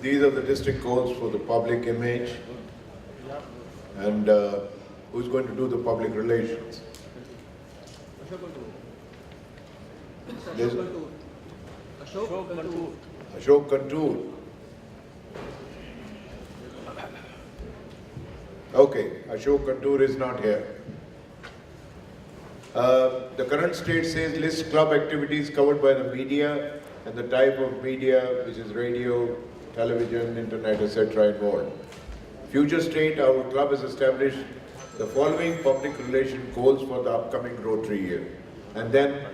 These are the district goals for the public image and who's going to do the public relations. Ashok Kantur. Okay, Ashok Kantur is not here. The current state says list club activities covered by the media and the type of media, which is radio, television, internet, etc. involved. Future state, our club has established the following public relation goals for the upcoming Rotary year. And then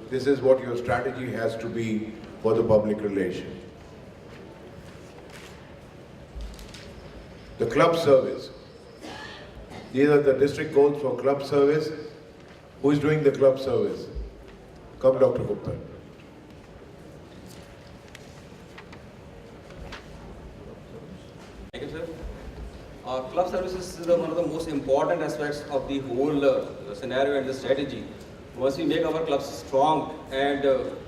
this is what your strategy has to be for the public relation. The club service. These are the district goals for club service. Who is doing the club service? Come, Dr. Gupta. Thank you, sir. Club services is one of the most important aspects of the whole scenario and the strategy. Once we make our clubs strong and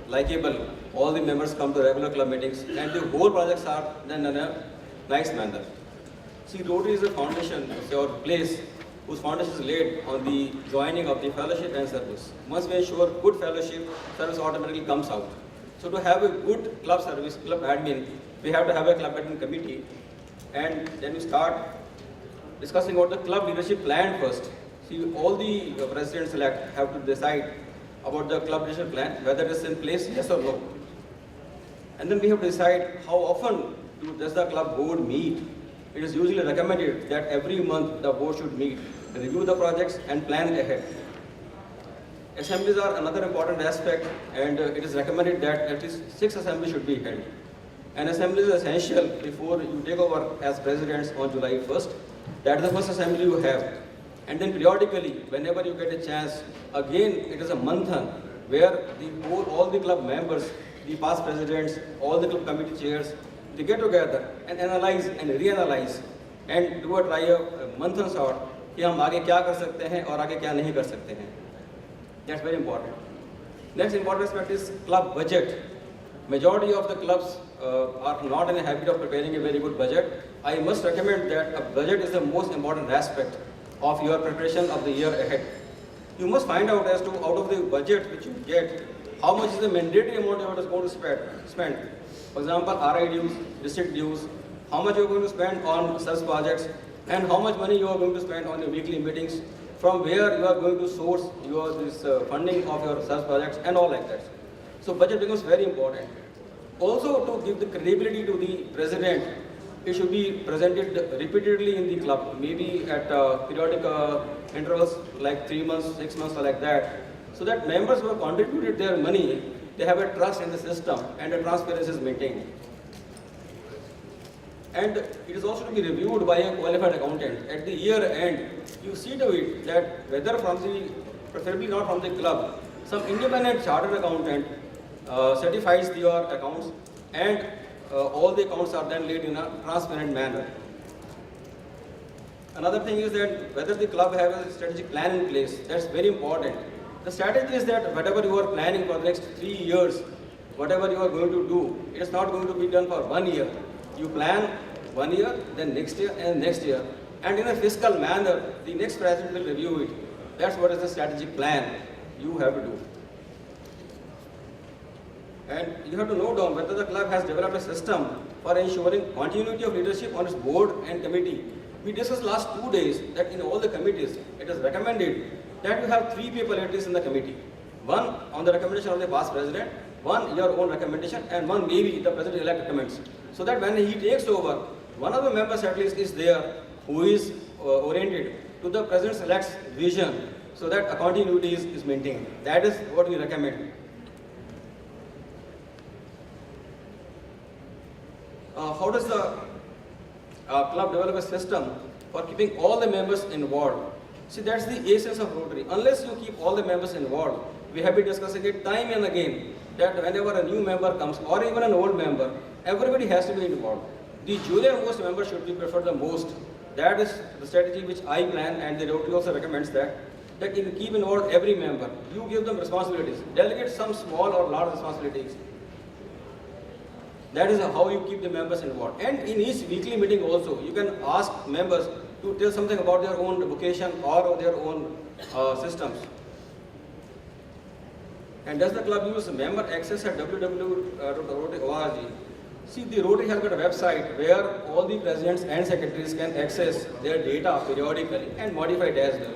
likable, all the members come to regular club meetings and the whole projects are done in a nice manner. See, Rotary is a foundation, or place whose foundation is laid on the joining of the fellowship and service. Once we ensure good fellowship, service automatically comes out. So to have a good club service, club admin, we have to have a club admin committee, and then we start discussing about the club leadership plan first. See, all the presidents elect have to decide about the club leadership plan, whether it is in place, yes or no. And then we have to decide how often does the club board meet. It is usually recommended that every month the board should meet, review the projects and plan ahead. Assemblies are another important aspect, and it is recommended that at least 6 assemblies should be held. An assembly is essential before you take over as presidents on July 1st. That is the first assembly you have. And then periodically, whenever you get a chance, again it is a manthan where all the club members, the past presidents, all the club committee chairs, they get together and analyze and reanalyze and do a try a manthan sort कि हम आगे क्या कर सकते हैं और आगे क्या नहीं कर सकते हैं. That's very important. Next important aspect is club budget. Majority of the clubs are not in the habit of preparing a very good budget. I must recommend that a budget is the most important aspect of your preparation of the year ahead. You must find out as to out of the budget which you get, how much is the mandatory amount you are going to spend. For example, RI dues, district dues, how much you are going to spend on such projects, and how much money you are going to spend on your weekly meetings, from where you are going to source your funding of your such projects and all like that. So budget becomes very important. Also, to give the credibility to the president, it should be presented repeatedly in the club, maybe at periodic intervals like 3 months, 6 months or like that, so that members who have contributed their money, they have a trust in the system and a transparency is maintained. And it is also to be reviewed by a qualified accountant. At the year end, you see to it that whether from the, preferably not from the club, some independent chartered accountant certifies your accounts, and all the accounts are then laid in a transparent manner. Another thing is that whether the club has a strategic plan in place, that's very important. The strategy is that whatever you are planning for the next 3 years, whatever you are going to do, it's not going to be done for 1 year. You plan 1 year, then next year and next year. And in a fiscal manner, the next president will review it. That's what is the strategic plan you have to do. And you have to note down whether the club has developed a system for ensuring continuity of leadership on its board and committee. We discussed last 2 days that in all the committees, it is recommended that you have 3 people at least in the committee. 1 on the recommendation of the past president, 1 your own recommendation, and 1 maybe the president-elect recommends. So that when he takes over, one of the members at least is there who is oriented to the president-elect's vision, so that a continuity is maintained. That is what we recommend. How does the club develop a system for keeping all the members involved? See, that's the essence of Rotary. Unless you keep all the members involved, we have been discussing it time and again, that whenever a new member comes, or even an old member, everybody has to be involved. The junior most member should be preferred the most. That is the strategy which I plan, and the Rotary also recommends that you keep involved every member. You give them responsibilities. Delegate some small or large responsibilities. That is how you keep the members involved. And in each weekly meeting also, you can ask members to tell something about their own vocation or their own systems. And does the club use member access at www.rotary.org? See, the Rotary has got a website where all the presidents and secretaries can access their data periodically and modify it as well.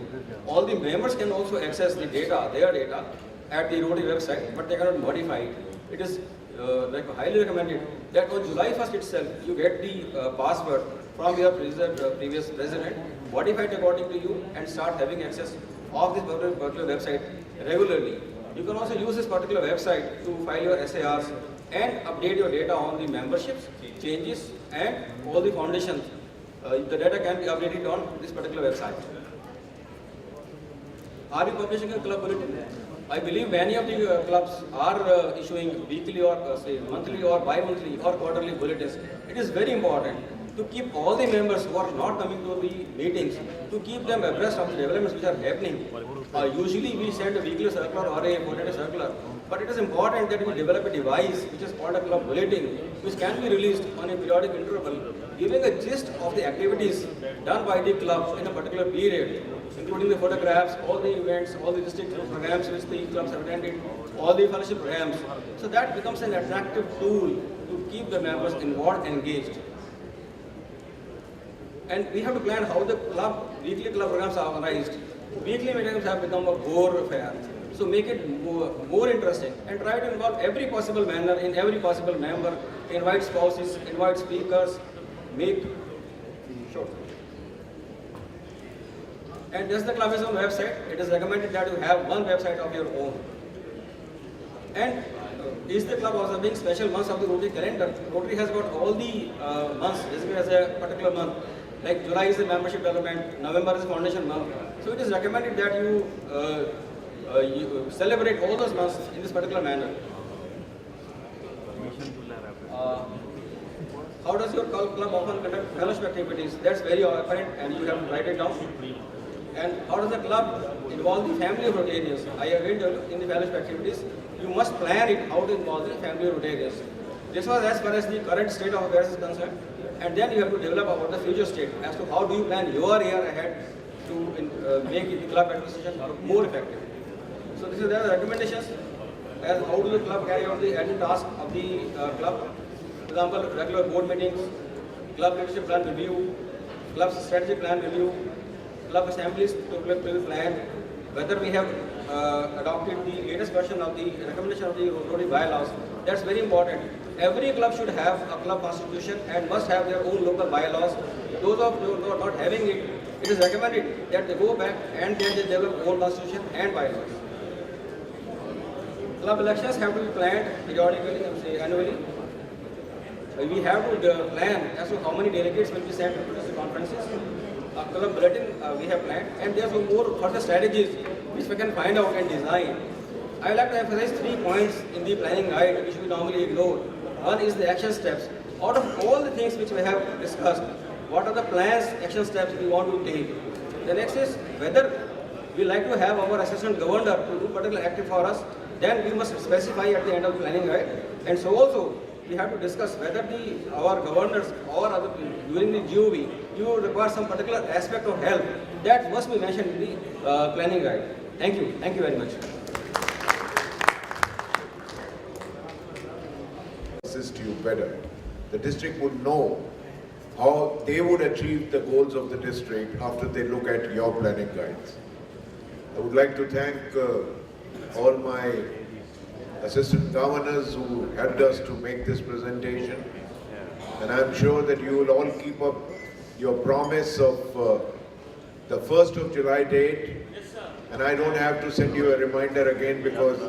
All the members can also access the data, their data, at the Rotary website, but they cannot modify it. It is highly recommended that on July 1st itself, you get the password from your previous president, modify it according to you, and start having access of this particular website regularly. You can also use this particular website to file your SARs and update your data on the memberships, changes, and all the foundations. The data can be updated on this particular website. Are you publishing a club bulletin? I believe many of the clubs are issuing weekly or say monthly or bi-monthly or quarterly bulletins. It is very important to keep all the members who are not coming to the meetings, to keep them abreast of the developments which are happening. Usually we send a weekly circular or a quarterly circular, but it is important that we develop a device which is called a club bulletin, which can be released on a periodic interval, giving a gist of the activities done by the clubs in a particular period, including the photographs, all the events, all the district programs which the clubs have attended, all the fellowship programs. So that becomes an attractive tool to keep the members involved and engaged. And we have to plan how the weekly club programs are organized. Weekly meetings have become a bore affair. So make it more interesting and try to involve every possible manner in every possible member, invite spouses, invite speakers, make sure. And just the club is on website, it is recommended that you have one website of your own. And is the club also being special months of the Rotary calendar? Rotary has got all the months designated as a particular month. Like July is the membership development, November is the foundation month. So it is recommended that you celebrate all those months in this particular manner. How does your club often conduct fellowship activities? That's very apparent and you have to write it down. And how does the club involve the family of Rotarians? I have read in the fellowship activities, you must plan it how to involve the family of Rotarians. This was as far as the current state of affairs is concerned. And then you have to develop about the future state as to how do you plan your year ahead to make the club administration more effective. So these are the recommendations as how do the club carry out the admin task of the club. For example, regular board meetings, club leadership plan review, club strategy plan review, club assemblies to plan, whether we have adopted the latest version of the recommendation of the Rotary bylaws. That's very important. Every club should have a club constitution and must have their own local bylaws. Those of you who are not having it, it is recommended that they go back and then they develop own constitution and bylaws. Club elections have to be planned periodically, say annually. We have to plan as to how many delegates will be sent to the conferences. Club bulletin we have planned, and there are some more further strategies which we can find out and design. I would like to emphasize 3 points in the planning guide which we normally ignore. One is the action steps. Out of all the things which we have discussed, what are the plans, action steps we want to take? The next is whether we like to have our assistant governor to do particular active for us, then we must specify at the end of the planning guide. And so also, we have to discuss whether our governors or other during the GOV, you require some particular aspect of help that must be mentioned in the planning guide. Thank you. Thank you very much. Assist you better. The district would know how they would achieve the goals of the district after they look at your planning guides. I would like to thank all my assistant governors who helped us to make this presentation, and I'm sure that you will all keep up your promise of the 1st of July date. Yes, sir. And I don't have to send you a reminder again because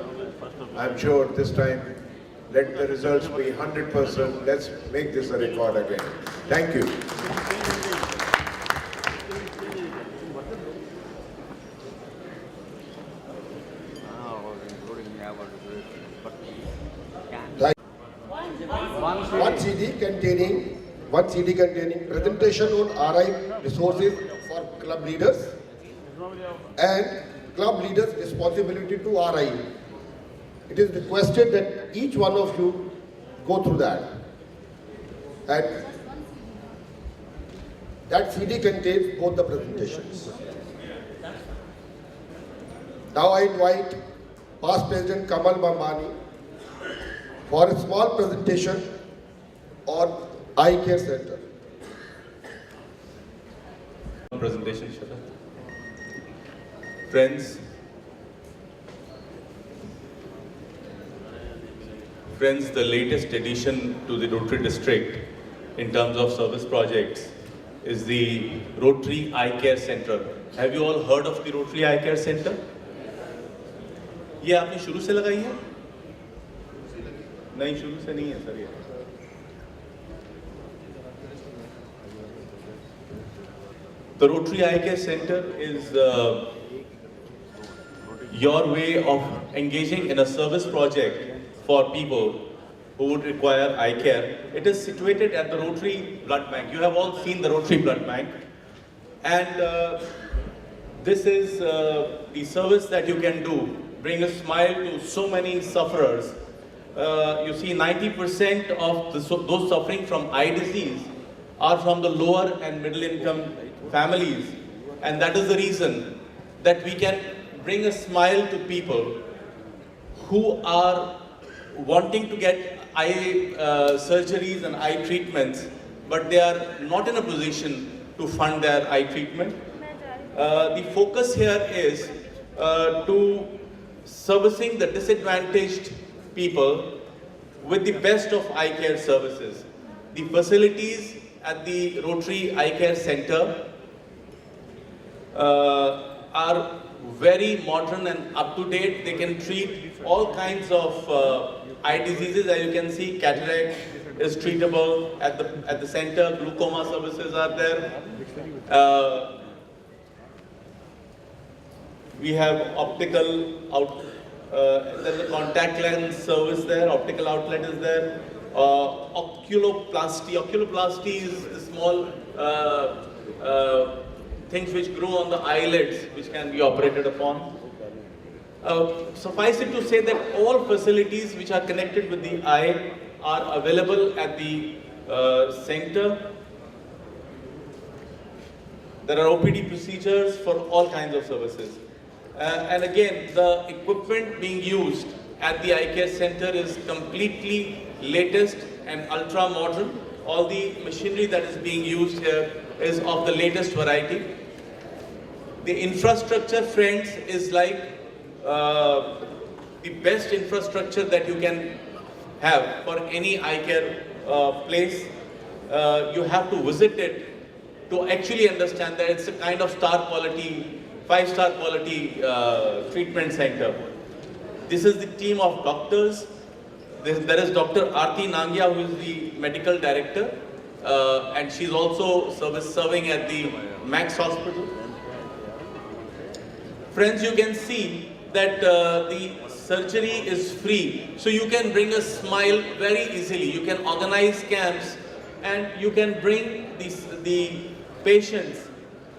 I'm sure this time let the results be 100%. Let's make this a record again. Thank you. One CD containing presentation on RI resources for club leaders and club leaders' responsibility to RI. It is requested that each one of you go through that. and that CD contains both the presentations. Now I invite past President Kamal Bambani for a small presentation on Eye Care Center. Presentation, Shraddha. Friends, the latest addition to the Rotary District in terms of service projects is the Rotary Eye Care Center. Have you all heard of the Rotary Eye Care Center? ये आपने शुरू से लगाई है? नहीं, शुरू से नहीं है सर ये. The Rotary Eye Care Center is your way of engaging in a service project for people who would require eye care. It is situated at the Rotary Blood Bank. You have all seen the Rotary Blood Bank. And this is the service that you can do. Bring a smile to so many sufferers. You see 90% of those suffering from eye disease are from the lower and middle income families. And that is the reason that we can bring a smile to people who are wanting to get eye surgeries and eye treatments, but they are not in a position to fund their eye treatment. The focus here is to servicing the disadvantaged people with the best of eye care services. The facilities at the Rotary Eye Care Center are very modern and up to date. They can treat all kinds of eye diseases. As you can see, cataract is treatable at the center. Glaucoma services are there. We have optical there's a contact lens service there. Optical outlet is there. Oculoplasty. Oculoplasty is the small things which grow on the eyelids, which can be operated upon. Suffice it to say that all facilities which are connected with the eye are available at the center. There are OPD procedures for all kinds of services. And again, the equipment being used at the eye care center is completely latest and ultra modern. All the machinery that is being used here is of the latest variety. The infrastructure, friends, is like the best infrastructure that you can have for any eye care place. You have to visit it to actually understand that it's a kind of star quality, 5-star quality treatment center. This is the team of doctors. There is Dr. Aarti Nangia, who is the medical director, and she's also serving at the Max Hospital. Friends, you can see that the surgery is free, so you can bring a smile very easily. You can organize camps, and you can bring the patients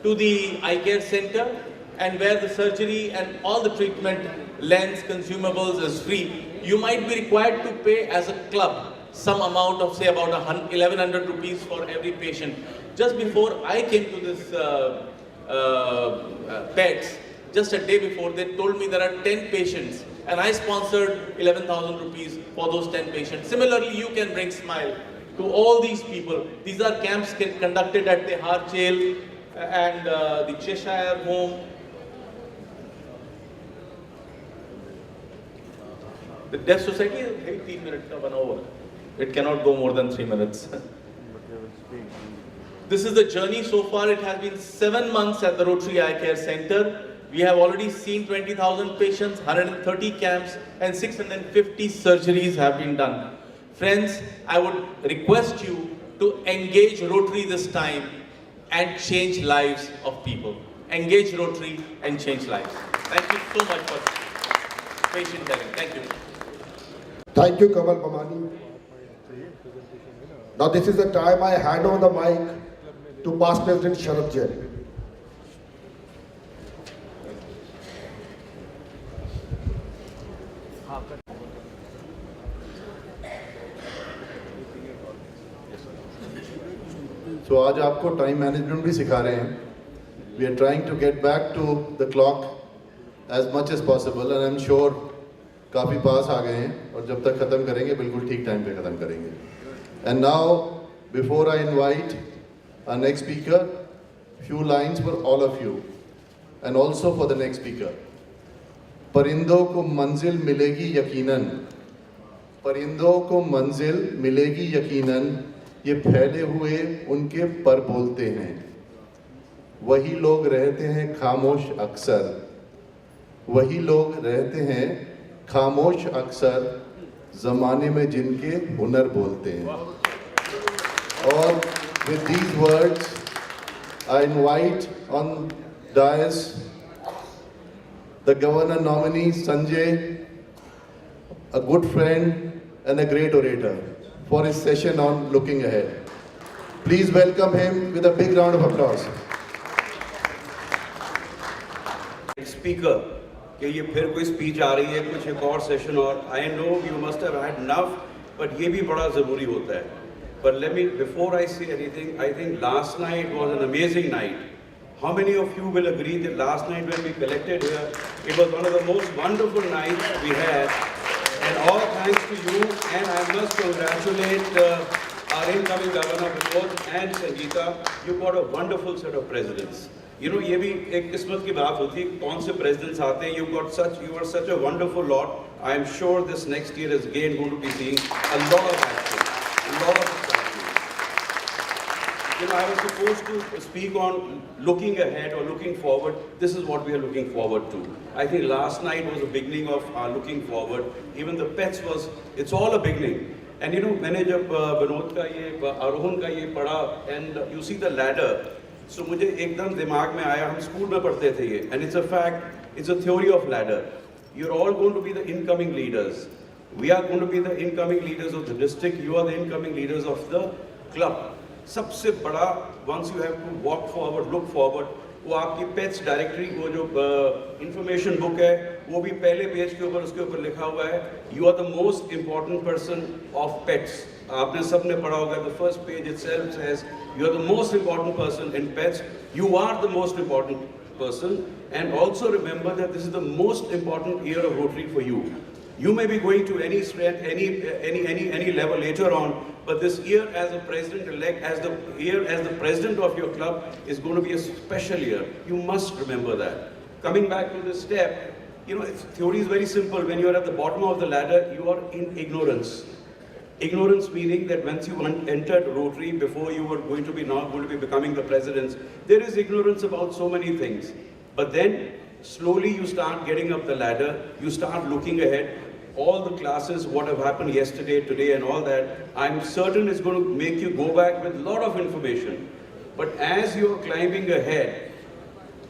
to the eye care center, and where the surgery and all the treatment, lens, consumables is free. You might be required to pay as a club some amount of, say, about 1100 rupees for every patient. Just before I came to this PETS, just a day before, they told me there are 10 patients, and I sponsored 11,000 rupees for those 10 patients. Similarly, you can bring smile to all these people. These are camps conducted at the Har Jail and the Cheshire Home. The Deaf Society is 3 minutes of 1 hour. It cannot go more than 3 minutes. This is the journey so far. It has been 7 months at the Rotary Eye Care Center. We have already seen 20,000 patients, 130 camps, and 650 surgeries have been done. Friends, I would request you to engage Rotary this time and change lives of people. Engage Rotary and change lives. Thank you so much for patient hearing. Thank you. Thank you, Kamal Bambani. Now this is the time I hand over the mic to past President Sharad Jain. So आज आपको time management भी सिखा रहे हैं. We are trying to get back to the clock as much as possible and I'm sure काफ़ी पास आ गए हैं और जब तक ख़त्म करेंगे बिल्कुल ठीक टाइम पे ख़त्म करेंगे. And now, before I invite our next speaker, few lines for all of you and also for the next speaker. परिंदों को मंजिल मिलेगी यकीनन, परिंदों को मंजिल मिलेगी यकीनन, ये फैले हुए उनके पर बोलते हैं. वही लोग रहते हैं खामोश अक्सर, वही लोग रहते हैं खामोश अक्सर, ज़माने में जिनके हुनर बोलते हैं. और with these words, I invite on dais the Governor nominee Sanjay, a good friend and a great orator, for his session on Looking Ahead. Please welcome him with a big round of applause. Speaker कि ये फिर कोई speech आ रही है, कुछ एक और session, और I know you must have had enough, but ये भी बड़ा ज़रूरी होता है. But let me, before I say anything, I think last night was an amazing night. How many of you will agree that last night when we collected here, it was one of the most wonderful nights we had, and all thanks to you, and I must congratulate our incoming Governor Vinod and Sangeeta. You got a wonderful set of presidents. You know, ये भी एक किस्मत की बात होती है, कौन से presidents आते हैं. You are such a wonderful lot. I am sure this next year is again going to be seeing a lot of action, a lot of excitement. You know, I was supposed to speak on looking ahead or looking forward. This is what we are looking forward to. I think last night was the beginning of our looking forward. Even the pets was, it's all a beginning. And you know, मैंने जब विनोद का ये आरोहण का ये पढ़ा, and you see the ladder. So मुझे एकदम दिमाग में आया, हम स्कूल में पढ़ते थे ये, and it's a fact, it's a theory of ladder. You're all going to be the incoming leaders. We are going to be the incoming leaders of the district. You are the incoming leaders of the club. सबसे बड़ा, once you have to walk forward, look forward, वो आपकी pets directory, वो जो information book है, वो भी पहले पेज के ऊपर उसके ऊपर लिखा हुआ है, you are the most important person of pets. आपने सबने पढ़ा होगा, the first page itself says you are the most important person in pets. You are the most important person, and also remember that this is the most important year of Rotary for you. You may be going to any strength, any level later on, but this year as a president-elect, as the president of your club, is going to be a special year. You must remember that. Coming back to this step, you know, theory is very simple. When you are at the bottom of the ladder, you are in ignorance. Ignorance meaning that once you entered Rotary, before you were going to be becoming the presidents, there is ignorance about so many things. But then slowly you start getting up the ladder, you start looking ahead. All the classes, what have happened yesterday, today and all that, I'm certain is going to make you go back with a lot of information. But as you're climbing ahead,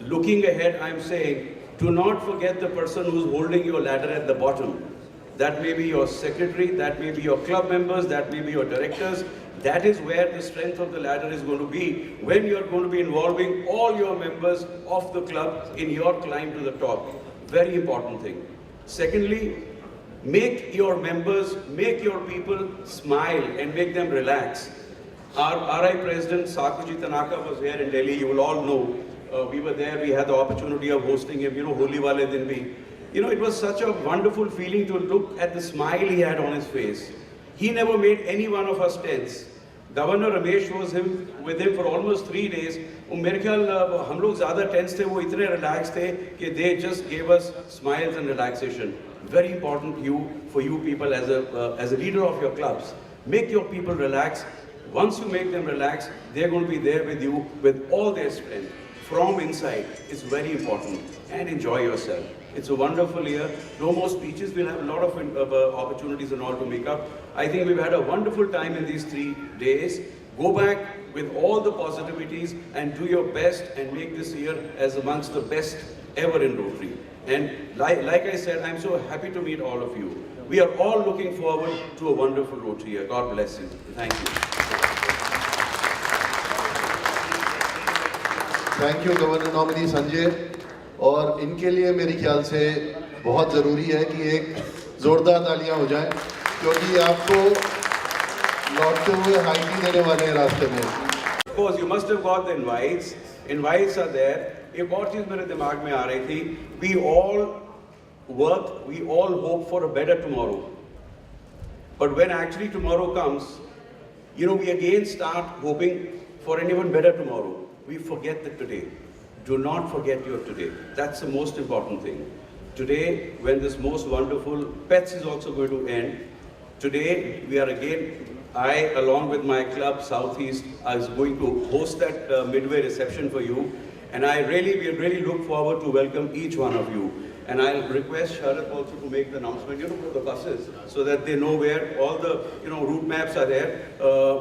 looking ahead, I'm saying, do not forget the person who's holding your ladder at the bottom. That may be your secretary, that may be your club members, that may be your directors. That is where the strength of the ladder is going to be when you're going to be involving all your members of the club in your climb to the top. Very important thing. Secondly, make your members, make your people smile and make them relax. Our RI President Sakuji Tanaka was here in Delhi, you will all know. We were there, we had the opportunity of hosting him, you know, Holi Wale Din bhi. You know, it was such a wonderful feeling to look at the smile he had on his face. He never made any one of us tense. Governor Ramesh was with him for almost 3 days. मेरे ख्याल हम लोग ज़्यादा tense थे, वो इतने relaxed थे कि they just gave us smiles and relaxation. Very important for you people as a leader of your clubs. Make your people relax. Once you make them relax, they're going to be there with you with all their strength. From inside, it's very important. And enjoy yourself. It's a wonderful year. No more speeches. We'll have a lot of opportunities and all to make up. I think we've had a wonderful time in these 3 days. Go back with all the positivities and do your best and make this year as amongst the best ever in Rotary. And like I said, I'm so happy to meet all of you. We are all looking forward to a wonderful Rotary year. God bless you. Thank you. Thank you governor nominee Sanjay. और इनके लिए मेरे ख्याल से बहुत ज़रूरी है कि एक ज़ोरदार तालियां हो जाएं, क्योंकि आपको लौटते हुए हाइकिंग देने वाले हैं रास्ते में. course, you must have got the invites. Invites are there. एक और चीज़ मेरे दिमाग में आ रही थी. We all work, we all hope for a better tomorrow. But when actually tomorrow comes, we again start hoping for an even better tomorrow. We forget the today. Do not forget your today. That's the most important thing. Today, when this most wonderful Pets is also going to end, today we are again, I along with my club Southeast, is going to host that midway reception for you. And we really look forward to welcome each one of you. And I'll request Sharad also to make the announcement, for the buses, so that they know where all the, route maps are there.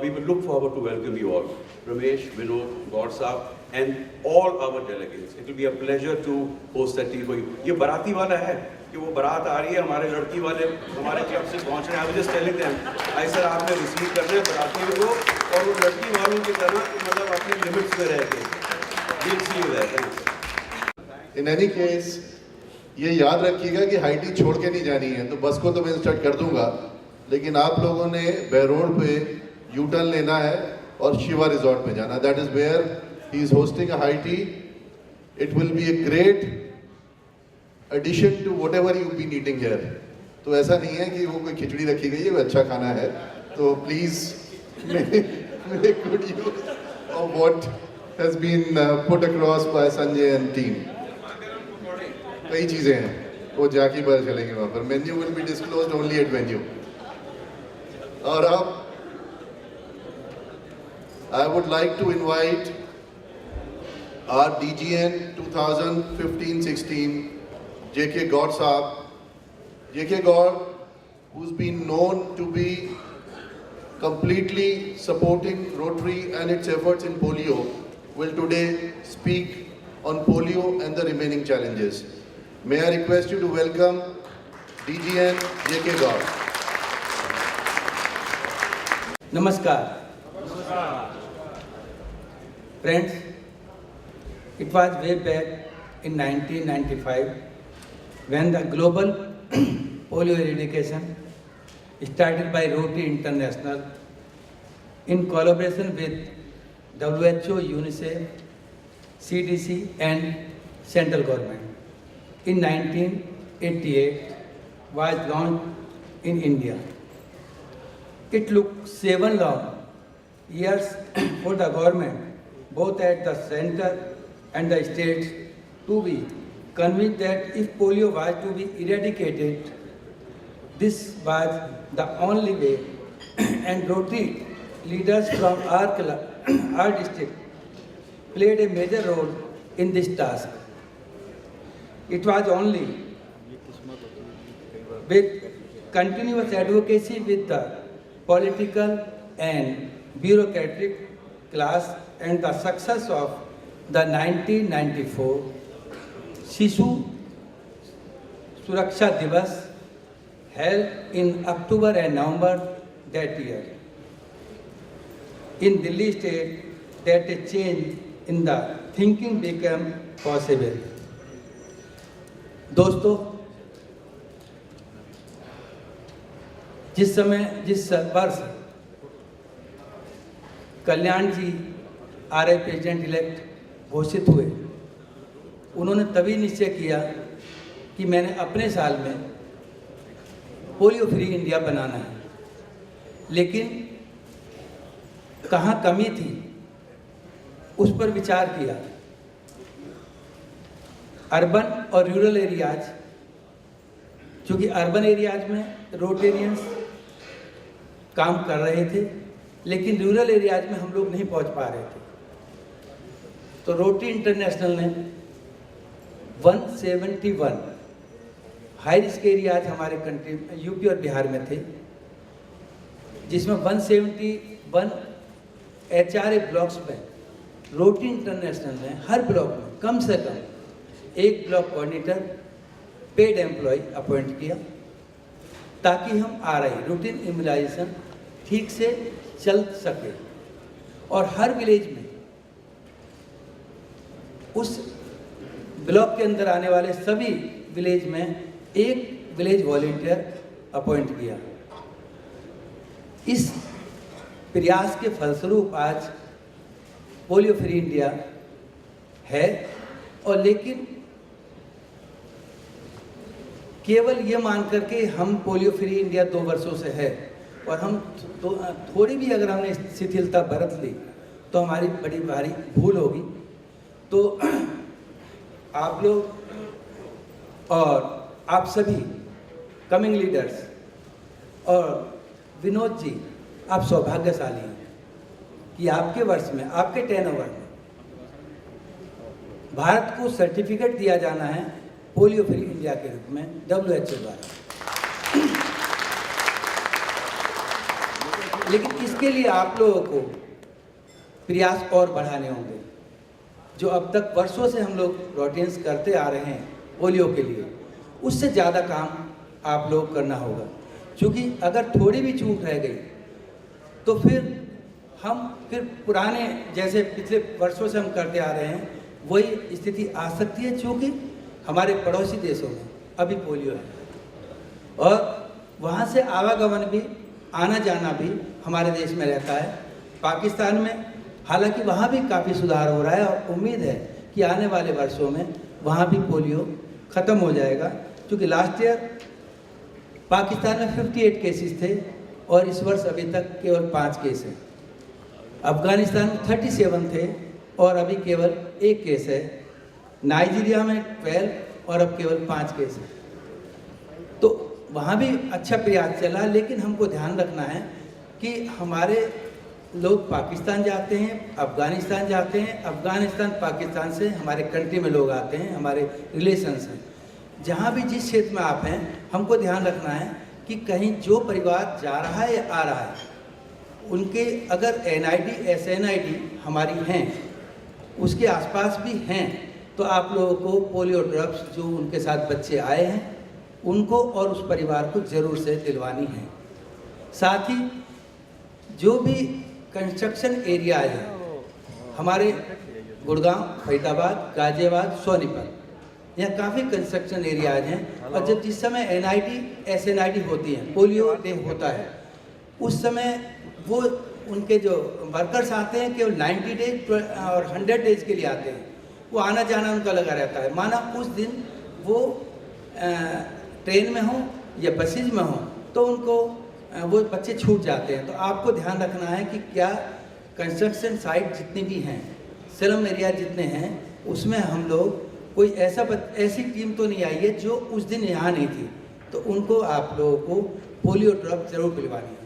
We will look forward to welcome you all. Ramesh, Vinod, Godsap, and all our delegates. It will be a pleasure to host that tea for you. ये बाराती वाला है कि वो बारात आ रही है, हमारे लड़की वाले हमारे क्लब से पहुंच रहे हैं. I was just telling them, I said आपने रिसीव करना है बारातियों को और वो लड़की वालों की तरह मतलब अपनी लिमिट्स में रह के. We'll see you there. Thanks. In any case, ये याद रखिएगा कि हाई टी छोड़ के नहीं जानी है. तो बस को तो मैं स्टार्ट कर दूंगा, लेकिन आप लोगों ने बेरोड पे यू टर्न लेना है और शिवा रिजॉर्ट में जाना. That is where he is hosting a high tea. It will be a great addition to whatever you've been eating here. तो ऐसा नहीं है कि वो कोई खिचड़ी रखी गई है, वो अच्छा खाना है. तो please make good use of what has been put across by Sanjay and team. कई चीज़ें हैं, वो जाके पता चलेंगे वहाँ पर. Menu will be disclosed only at venue. और अब I would like to invite our DGN 2015-16, J.K. Gaur Saab. J.K. Gaur, who's been known to be completely supporting Rotary and its efforts in polio, will today speak on polio and the remaining challenges. May I request you to welcome DGN J.K. Gaur. Namaskar. Friends, it was way back in 1995 when the global polio eradication started by Rotary International in collaboration with WHO, UNICEF, CDC and central government. In 1988 was launched in India. It took 7 long years for the government, both at the center and the states, to be convinced that if polio was to be eradicated, this was the only way. And Rotary leaders from our district played a major role in this task. It was only with continuous advocacy with the political and bureaucratic class and the success of the 1994 Shishu Suraksha Divas held in October and November that year in Delhi state, that a change in the thinking became possible. दोस्तों, जिस वर्ष कल्याण जी RI president elect घोषित हुए, उन्होंने तभी निश्चय किया कि मैंने अपने साल में पोलियो फ्री इंडिया बनाना है. लेकिन कहाँ कमी थी उस पर विचार किया. अर्बन और रूरल एरियाज, क्योंकि अर्बन एरियाज में रोटेरियंस काम कर रहे थे, लेकिन रूरल एरियाज में हम लोग नहीं पहुंच पा रहे थे. तो रोटरी इंटरनेशनल ने 171 हाई रिस्क एरियाज हमारे कंट्री यूपी और बिहार में थे, जिसमें 171 HRA ब्लॉक्स में रोटरी इंटरनेशनल ने हर ब्लॉक में कम से कम एक block coordinator paid employ appoint किया, ताकि हम RI रूटीन इम्यूनाइजेशन ठीक से चल सके. और हर विलेज में, उस ब्लॉक के अंदर आने वाले सभी विलेज में एक विलेज वॉलंटियर अपॉइंट किया. इस प्रयास के फलस्वरूप आज पोलियो फ्री इंडिया है, और लेकिन केवल ये मान करके हम पोलियो फ्री इंडिया 2 वर्षों से है और हम थोड़ी भी अगर हमने शिथिलता बरत ली तो हमारी बड़ी भारी भूल होगी। तो आप लोग और आप सभी कमिंग लीडर्स और विनोद जी, आप सौभाग्यशाली हैं कि आपके वर्ष में, आपके 10 ओवर में भारत को सर्टिफिकेट दिया जाना है पोलियो फ्री इंडिया के रूप में WHO द्वारा। लेकिन इसके लिए आप लोगों को प्रयास और बढ़ाने होंगे। जो अब तक वर्षों से हम लोग रूटीन्स करते आ रहे हैं पोलियो के लिए, उससे ज़्यादा काम आप लोग करना होगा, क्योंकि अगर थोड़ी भी चूक रह गई तो फिर पुराने जैसे पिछले वर्षों से हम करते आ रहे हैं वही स्थिति आ सकती है, क्योंकि हमारे पड़ोसी देशों में अभी पोलियो है और वहाँ से आवागमन भी, आना जाना भी हमारे देश में रहता है। पाकिस्तान में हालांकि वहाँ भी काफ़ी सुधार हो रहा है और उम्मीद है कि आने वाले वर्षों में वहाँ भी पोलियो ख़त्म हो जाएगा, क्योंकि लास्ट ईयर पाकिस्तान में 58 केसेस थे और इस वर्ष अभी तक केवल 5 केस हैं। अफगानिस्तान में 37 थे और अभी केवल 1 केस है। नाइजीरिया में 12 और अब केवल 5 केस हैं। तो वहाँ भी अच्छा प्रयास चला, लेकिन हमको ध्यान रखना है कि हमारे लोग पाकिस्तान जाते हैं, अफगानिस्तान जाते हैं, अफगानिस्तान पाकिस्तान से हमारे कंट्री में लोग आते हैं, हमारे रिलेशंस हैं। जहाँ भी जिस क्षेत्र में आप हैं, हमको ध्यान रखना है कि कहीं जो परिवार जा रहा है या आ रहा है, उनके अगर NID SNID हमारी हैं, उसके आसपास भी हैं, तो आप लोगों को पोलियो ड्रॉप्स जो उनके साथ बच्चे आए हैं उनको और उस परिवार को ज़रूर से दिलवानी है। साथ ही जो भी कंस्ट्रक्शन एरिया है हमारे गुड़गांव, फरीदाबाद, गाजियाबाद, सोनीपत, यहाँ काफ़ी कंस्ट्रक्शन एरियाज हैं और जब जिस समय NID SNID होती हैं, पोलियो डे होता है, उस समय वो उनके जो वर्कर्स आते हैं केवल 90 डेज और 100 डेज के लिए आते हैं। वो आना जाना उनका लगा रहता है, माना उस दिन वो ट्रेन में हों या बसेज में हों तो उनको वो बच्चे छूट जाते हैं। तो आपको ध्यान रखना है कि क्या कंस्ट्रक्शन साइट जितनी भी हैं, स्लम एरिया जितने हैं, उसमें हम लोग कोई ऐसी टीम तो नहीं आई है जो उस दिन यहाँ नहीं थी, तो उनको आप लोगों को पोलियो ड्रॉप जरूर पिलवानी है।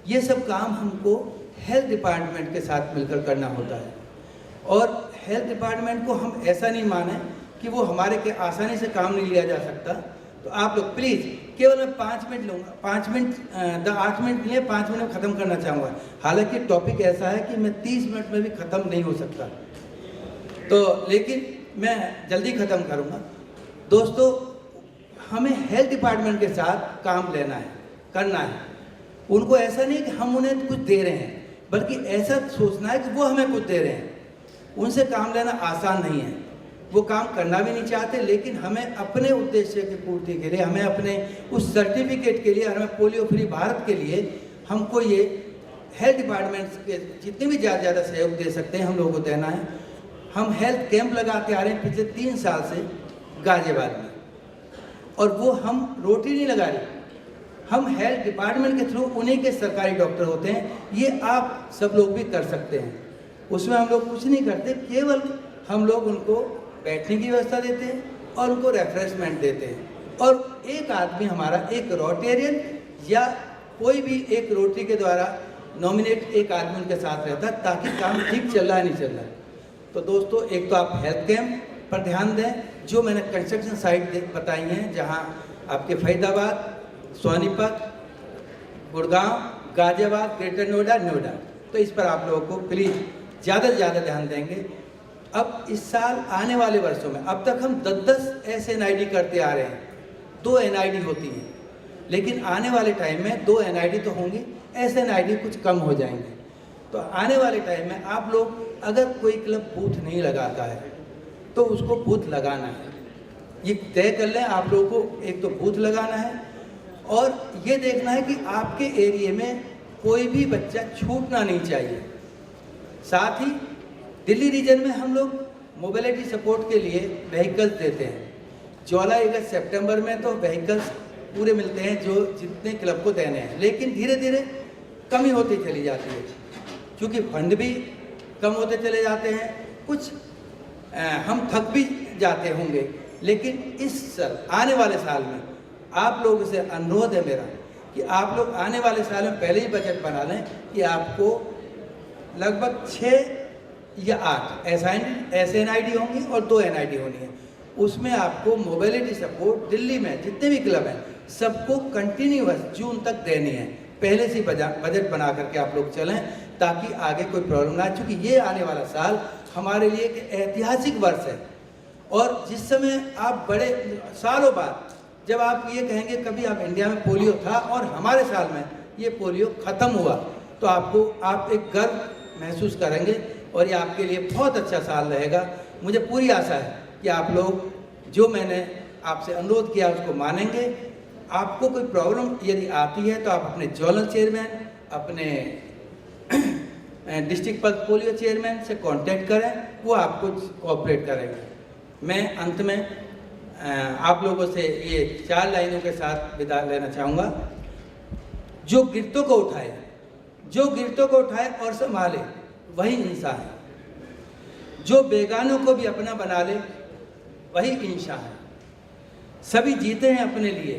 ये सब काम हमको हेल्थ डिपार्टमेंट के साथ मिलकर करना होता है और हेल्थ डिपार्टमेंट को हम ऐसा नहीं माने कि वो हमारे के आसानी से काम नहीं लिया जा सकता। तो आप लोग प्लीज़, केवल मैं 5 मिनट लूँगा, 8 मिनट लिए 5 मिनट में ख़त्म करना चाहूँगा। हालांकि टॉपिक ऐसा है कि मैं 30 मिनट में भी ख़त्म नहीं हो सकता, तो लेकिन मैं जल्दी ख़त्म करूँगा। दोस्तों, हमें हेल्थ डिपार्टमेंट के साथ काम लेना है, करना है। उनको ऐसा नहीं कि हम उन्हें कुछ दे रहे हैं, बल्कि ऐसा सोचना है कि वो हमें कुछ दे रहे हैं। उनसे काम लेना आसान नहीं है, वो काम करना भी नहीं चाहते, लेकिन हमें अपने उद्देश्य की पूर्ति के लिए, हमें अपने उस सर्टिफिकेट के लिए, हमें पोलियो फ्री भारत के लिए हमको ये हेल्थ डिपार्टमेंट के जितने भी ज़्यादा सहयोग दे सकते हैं हम लोगों को देना है। हम हेल्थ कैंप लगाते आ रहे हैं पिछले 3 साल से गाजियाबाद में, और वो हम रोटी नहीं लगा रहे, हम हेल्थ डिपार्टमेंट के थ्रू उन्हीं के सरकारी डॉक्टर होते हैं। ये आप सब लोग भी कर सकते हैं, उसमें हम लोग कुछ नहीं करते, केवल हम लोग उनको बैठने की व्यवस्था देते हैं और उनको रेफ्रेशमेंट देते हैं। और एक आदमी हमारा, एक रोटेरियन या कोई भी एक रोटरी के द्वारा नॉमिनेट एक आदमी उनके साथ रहता है, ताकि काम ठीक चल रहा है नहीं चल रहा है। तो दोस्तों, एक तो आप हेल्थ कैंप पर ध्यान दें, जो मैंने कंस्ट्रक्शन साइट बताई हैं, जहाँ आपके फरीदाबाद, सोनीपत, गुड़गांव, गाजियाबाद, ग्रेटर नोएडा, नोएडा, तो इस पर आप लोगों को प्लीज़ ज़्यादा से ज़्यादा ध्यान देंगे। अब इस साल आने वाले वर्षों में, अब तक हम 10-10 SNID करते आ रहे हैं, 2 NID होती हैं, लेकिन आने वाले टाइम में 2 NID तो होंगी, SNID कुछ कम हो जाएंगे। तो आने वाले टाइम में आप लोग, अगर कोई क्लब बूथ नहीं लगाता है तो उसको बूथ लगाना है, ये तय कर लें। आप लोगों को एक तो बूथ लगाना है और ये देखना है कि आपके एरिया में कोई भी बच्चा छूटना नहीं चाहिए। साथ ही दिल्ली रीजन में हम लोग मोबिलिटी सपोर्ट के लिए व्हीकल्स देते हैं। जुलाई अगस्त सितंबर में तो व्हीकल्स पूरे मिलते हैं जो जितने क्लब को देने हैं, लेकिन धीरे धीरे कमी होती चली जाती है क्योंकि फंड भी कम होते चले जाते हैं, कुछ हम थक भी जाते होंगे। लेकिन इस साल आने वाले साल में आप लोगों से अनुरोध है मेरा कि आप लोग आने वाले साल में पहले ही बजट बना लें कि आपको लगभग 6 या 8 SNID होंगी और 2 NID होनी है। उसमें आपको मोबिलिटी सपोर्ट दिल्ली में जितने भी क्लब हैं सबको कंटिन्यूअस जून तक देनी है। पहले से बजट बना करके आप लोग चलें ताकि आगे कोई प्रॉब्लम ना आए, क्योंकि ये आने वाला साल हमारे लिए एक ऐतिहासिक वर्ष है। और जिस समय आप बड़े सालों बाद जब आप ये कहेंगे कभी आप इंडिया में पोलियो था और हमारे साल में ये पोलियो ख़त्म हुआ, तो आप एक गर्व महसूस करेंगे और ये आपके लिए बहुत अच्छा साल रहेगा। मुझे पूरी आशा है कि आप लोग जो मैंने आपसे अनुरोध किया उसको मानेंगे। आपको कोई प्रॉब्लम यदि आती है तो आप अपने जोनल चेयरमैन, अपने डिस्ट्रिक्ट पल्स पोलियो चेयरमैन से कांटेक्ट करें, वो आपको कोऑपरेट करेंगे। मैं अंत में आप लोगों से ये 4 लाइनों के साथ विदा लेना चाहूँगा। जो गिरतों को उठाए और संभाले वही इंसान है। जो बेगानों को भी अपना बना ले वही इंसान है। सभी जीते हैं अपने लिए,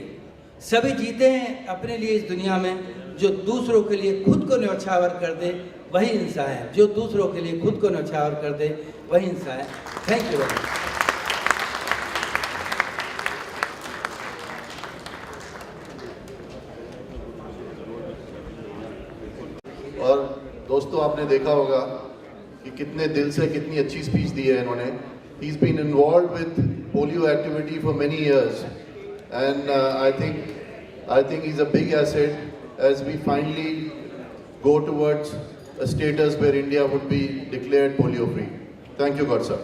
सभी जीते हैं अपने लिए इस दुनिया में। जो दूसरों के लिए खुद को न्यौछावर कर दे वही इंसान है। जो दूसरों के लिए खुद को न्यौछावर कर दे वही इंसान है। Thank you. और दोस्तों आपने देखा होगा कि कितने दिल से कितनी अच्छी स्पीच दी है इन्होंने। He is been involve with polio activity for many years and I think he is a big asset as we finally go towards a status where India would be declared polio free. Thank you God sir.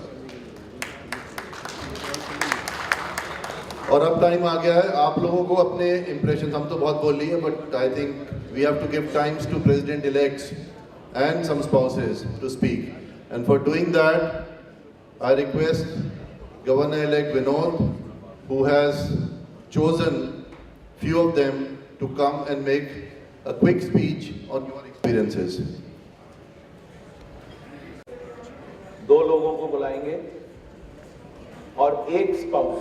और अब time आ गया है आप लोगों को अपने impressions, हम तो बहुत बोल लिए but I think we have to give times to president elects and some spouses to speak, and for doing that I request Governor elect Vinod, who has chosen few of them to come and make a quick speech on your experiences. 2 लोगों को बुलाएंगे और 1 spouse,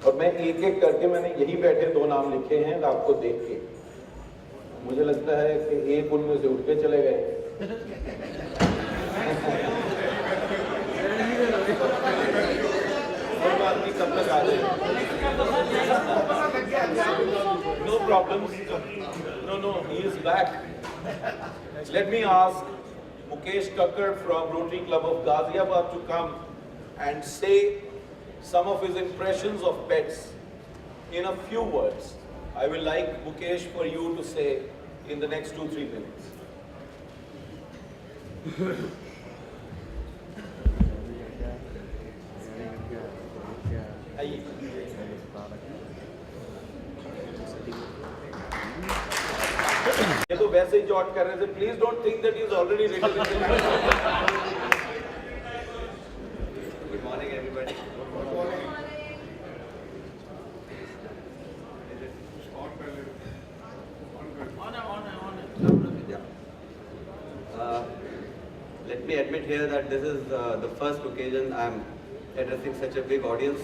और मैं एक एक करके, मैंने यही बैठे 2 नाम लिखे हैं आपको देख के मुझे लगता है कि एक उनमें से उठ के चले गए। कब तक आ जाए? No problems. No, he is back. Let me ask Mukesh Kakkar from Rotary Club of Ghaziabad to come and say some of his impressions of pets in a few words. I will like Mukesh for you to say in the next 2-3 minutes. आइए। ये तो वैसे ही jot कर रहे थे, please don't think that he is already ready. Good morning everybody. Let me admit here that this is the first occasion I am addressing such a big audience.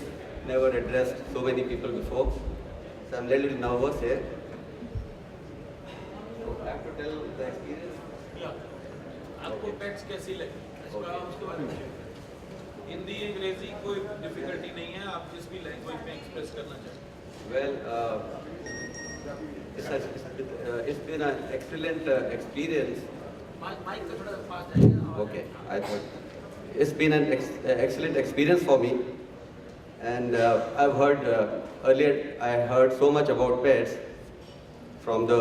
Never addressed so many people before, so I'm a little nervous here. So I have to tell the experience. Yeah. आपको pets कैसी लगी? उसके बारे में हिंदी अंग्रेजी कोई difficulty नहीं है, आप जिस भी लैंग्वेज में एक्सप्रेस करना चाहें। Well, it's been an excellent experience. Mic का थोड़ा पास जाइए। Okay, I thought it's been an excellent experience for me, and I've heard earlier. I heard so much about pets from the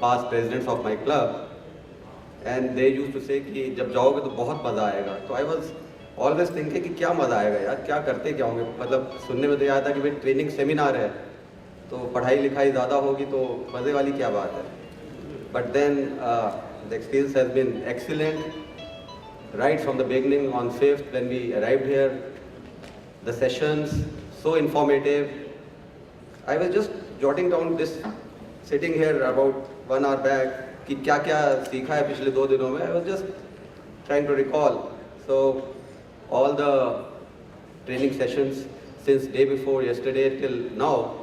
past presidents of my club, and they used to say कि जब जाओगे तो बहुत मज़ा आएगा। तो I was always thinking कि क्या मज़ा आएगा यार, क्या करते क्या होंगे। मतलब सुनने में तो याद था कि भाई ट्रेनिंग सेमिनार है, तो पढ़ाई लिखाई ज़्यादा होगी तो मज़े वाली क्या बात है। But then The experience has been excellent. Right from the beginning on 5th when we arrived here, the sessions, so informative. I was just jotting down this, sitting here about 1 hour back, कि क्या क्या सीखा है पिछले 2 दिनों में. I was just trying to recall. So all the training sessions since day before yesterday till now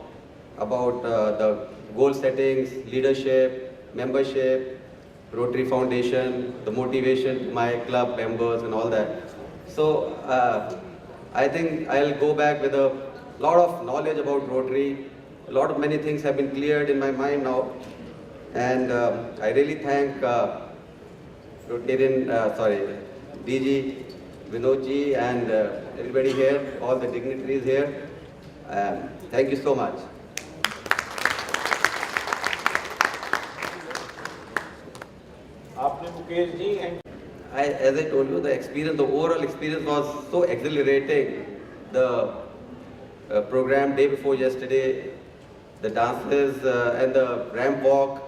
about the goal settings, leadership, membership, Rotary Foundation, the motivation to my club members and all that. So I think I'll go back with a lot of knowledge about Rotary. A lot of many things have been cleared in my mind now. And I really thank DG, Vinodji and everybody here, all the dignitaries here. Thank you so much. आपने Mukesh ji and As I told you, the experience, the overall experience was so exhilarating. The program day before yesterday, the dances and the ramp walk,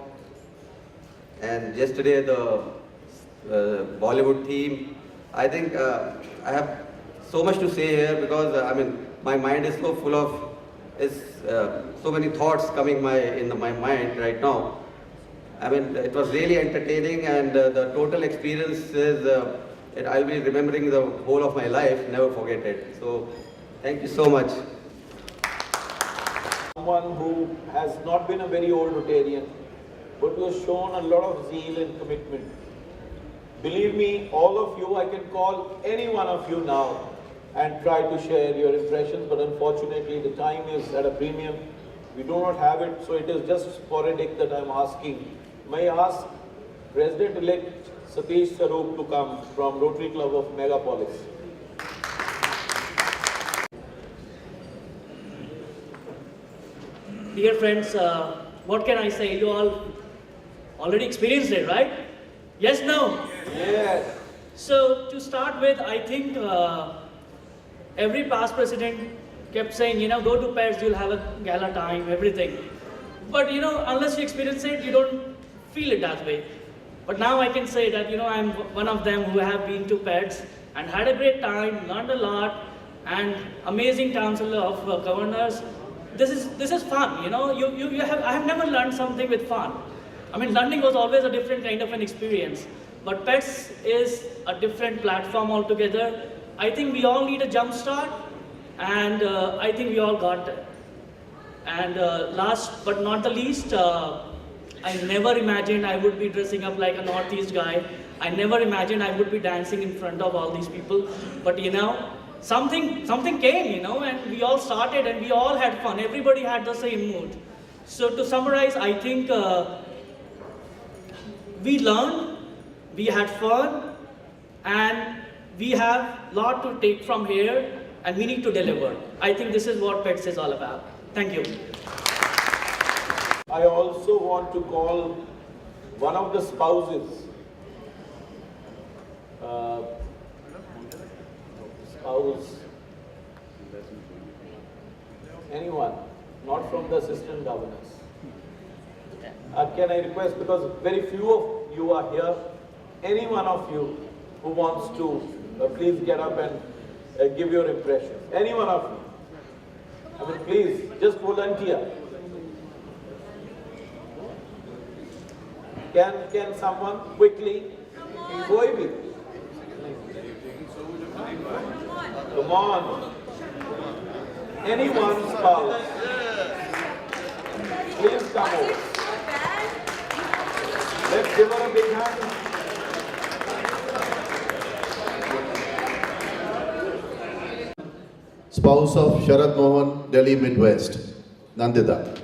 and yesterday the Bollywood theme. I think I have so much to say here because I mean my mind is so full of so many thoughts coming in my mind right now. I mean, it was really entertaining, and the total experience is, I'll be remembering the whole of my life, never forget it. So, thank you so much. someone who has not been a very old Rotarian, but who has shown a lot of zeal and commitment. Believe me, all of you, I can call any one of you now and try to share your impressions, but unfortunately the time is at a premium. We do not have it, so it is just sporadic that I am asking. May I ask President-elect Satish Saroop to come from Rotary Club of Megapolis. Dear friends, what can I say? You all already experienced it, right? Yes, no? Yes. So to start with, I think every past president kept saying, go to Pets, you'll have a gala time, everything. But unless you experience it, you don't feel it that way. But now I can say that, I'm one of them who have been to Pets and had a great time, learned a lot, and amazing council of governors. This is fun, I have never learned something with fun. I mean, learning was always a different kind of an experience. But Pets is a different platform altogether. I think we all need a jump start, and I think we all got that. And last but not the least, I never imagined I would be dressing up like a Northeast guy. I never imagined I would be dancing in front of all these people. But something came, and we all started and we all had fun. Everybody had the same mood. So to summarize, I think we learned, we had fun, and we have a lot to take from here, and we need to deliver. I think this is what Pets is all about. Thank you. I also want to call one of the spouses. Anyone, not from the assistant governors. Can I request, because very few of you are here, any one of you who wants to please get up and give your impressions. Any one of you. I mean, please, just volunteer. Can someone quickly? Koi bhi? Come on. Anyone's spouse. Please come over. Let's give her a big hand. Spouse of Sharad Mohan, Delhi Midwest, Nandita.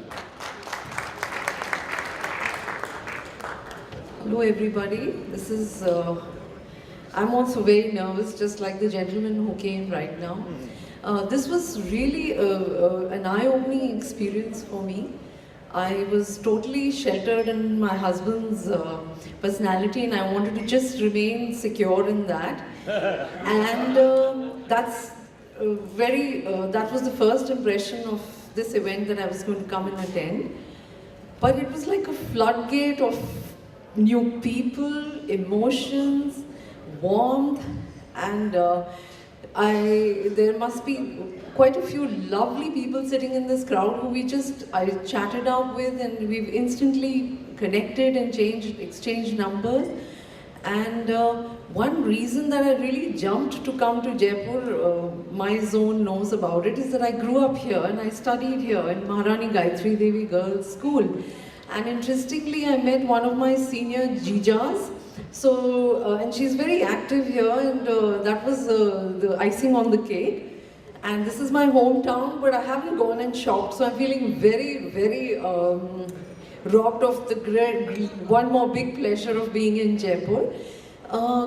Hello everybody, this is, I'm also very nervous, just like the gentleman who came right now. This was really an eye-opening experience for me. I was totally sheltered in my husband's personality, and I wanted to just remain secure in that. And that was the first impression of this event that I was going to come and attend. But it was like a floodgate of new people, emotions, warmth, and there must be quite a few lovely people sitting in this crowd who I chatted up with, and we've instantly connected and exchanged numbers. And one reason that I really jumped to come to Jaipur, my zone knows about it, is that I grew up here and I studied here in Maharani Gayatri Devi Girls' School. And interestingly, I met one of my senior Jijas. So, and she's very active here, and that was the icing on the cake. And this is my hometown, but I haven't gone and shopped, so I'm feeling very, very robbed of the one more big pleasure of being in Jaipur.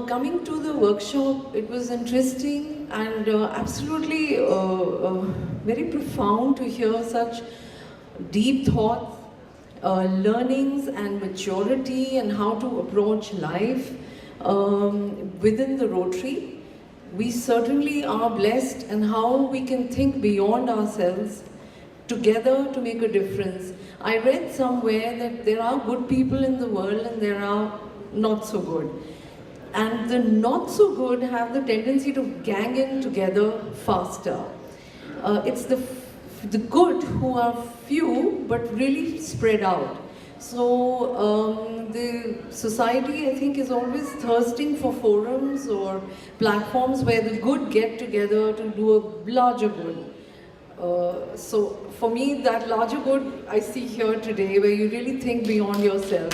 Coming to the workshop, it was interesting and absolutely very profound to hear such deep thoughts, learnings and maturity, and how to approach life within the Rotary. We certainly are blessed, and how we can think beyond ourselves together to make a difference. I read somewhere that there are good people in the world and there are not so good. And the not so good have the tendency to gang in together faster. It's the good who are few but really spread out. So the society, I think, is always thirsting for forums or platforms where the good get together to do a larger good. So for me, that larger good I see here today, where you really think beyond yourself.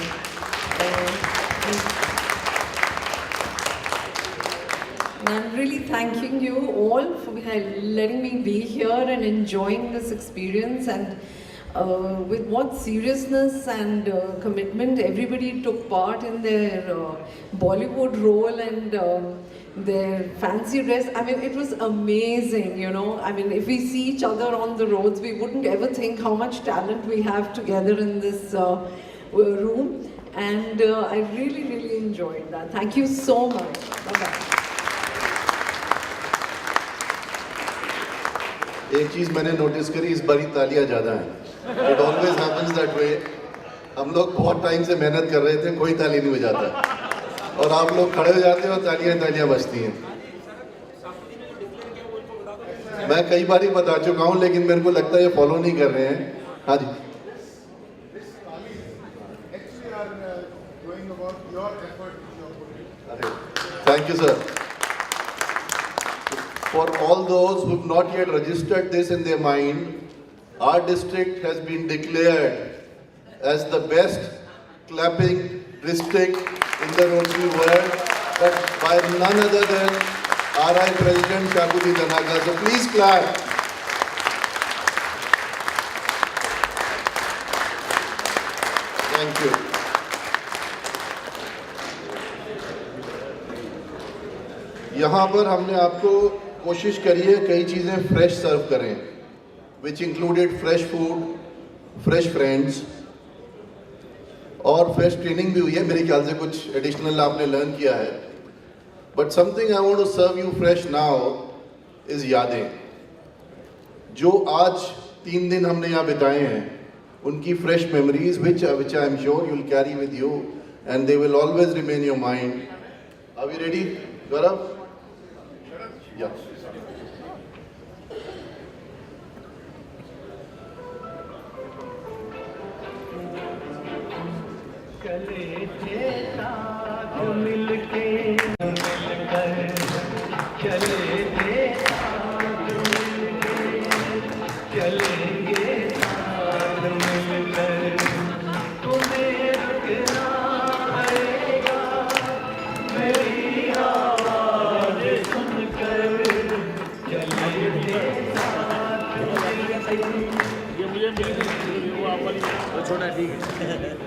And I'm really thanking you all for letting me be here and enjoying this experience, and with what seriousness and commitment everybody took part in their Bollywood role and their fancy dress. I mean, it was amazing, you know. I mean, if we see each other on the roads, we wouldn't ever think how much talent we have together in this room. And I really, really enjoyed that. Thank you so much. Bye-bye. एक चीज़ मैंने notice करी, इस बारी तालियां ज़्यादा हैं. It always happens that way. हम लोग बहुत टाइम से मेहनत कर रहे थे, कोई ताली नहीं बजाता, और आप लोग खड़े हो जाते हो, तालियां बजती हैं. मैं कई बार ही बता चुका हूँ, लेकिन मेरे को लगता है ये फॉलो नहीं कर रहे हैं. हाँ जी. Thank you, sir. For all those who have not yet registered this in their mind, our district has been declared as the best clapping district in the Rotary world, but by none other than RI President Shakuti Dhanaka. So please clap. Thank you. यहाँ पर हमने आपको कोशिश करी है कई चीज़ें fresh सर्व करें, which included fresh food, fresh friends, और फ्रेश ट्रेनिंग भी हुई है. मेरे ख्याल से कुछ एडिशनल आपने लर्न किया है. But something I want to serve you fresh now is यादें. जो आज 3 दिन हमने यहाँ बिताए हैं, उनकी fresh memories which I am sure you will carry with you and they will always remain in your mind. Are we ready, Gaurav? Yeah. चले थे साथ मिलके चले थे साथ मिलके चलेंगे साथ मिलकर तुम्हें रुकना पड़ेगा मेरी आवाज सुनकर चले थे साथ ये मुझे मिल गई वो आप वाली छोटा ठीक है.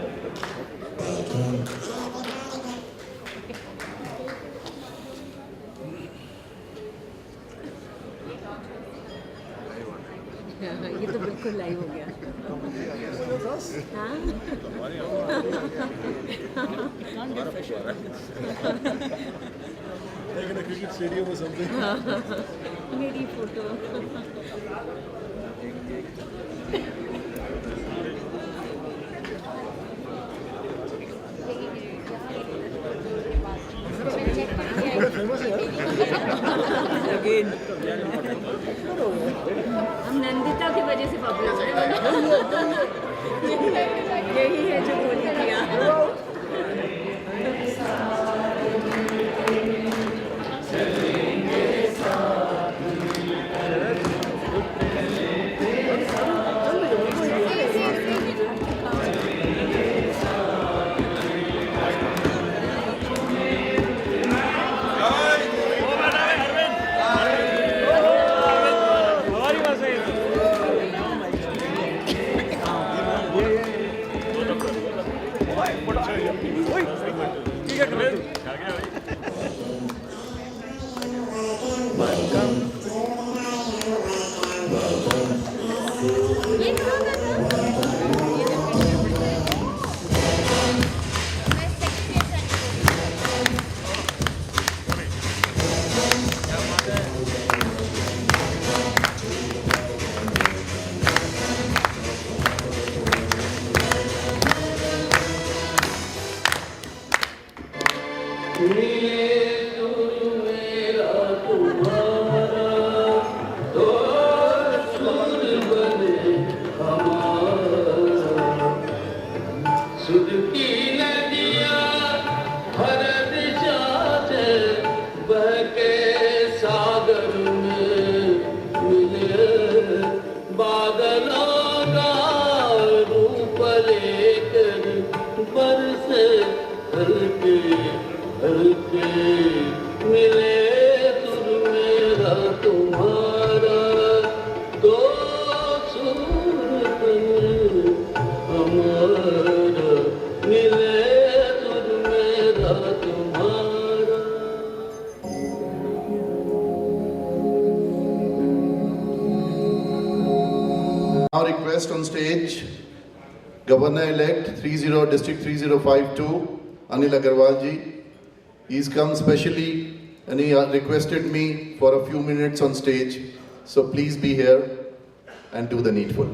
ये तो बिल्कुल लाइव हो गया. मेरी फोटो हम नंदिता की वजह से पॉपुलर यही है जो बोली थी आप। Now request on stage Governor-elect 30 District 3052 Anil Agarwal ji. He's come specially and he requested me for a few minutes on stage. So please be here and do the needful.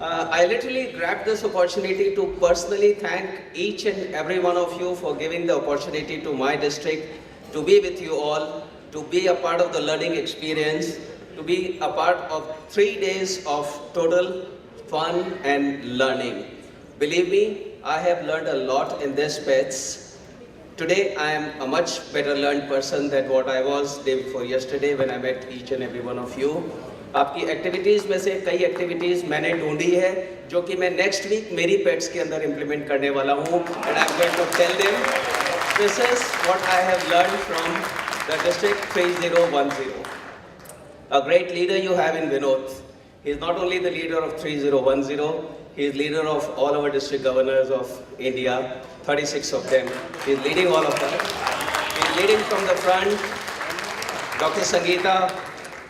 I literally grabbed this opportunity to personally thank each and every one of you for giving the opportunity to my district to be with you all, to be a part of the learning experience, to be a part of 3 days of total fun and learning. Believe me, I have learned a lot in this space. Today I am a much better learned person than what I was day before yesterday when I met each and every one of you. आपकी activities में से कई activities मैंने ढूंढी है जो कि मैं नेक्स्ट वीक मेरी पेट्स के अंदर इम्प्लीमेंट करने वाला हूँ and I am going to tell them this is what I have learn from the district 3010. A great leader you have in Vinod. He is not only the leader of 3010, he is leader of all our district governors of India, 36 of them. He is leading all of them. He is leading from the front. Dr. Sangeeta,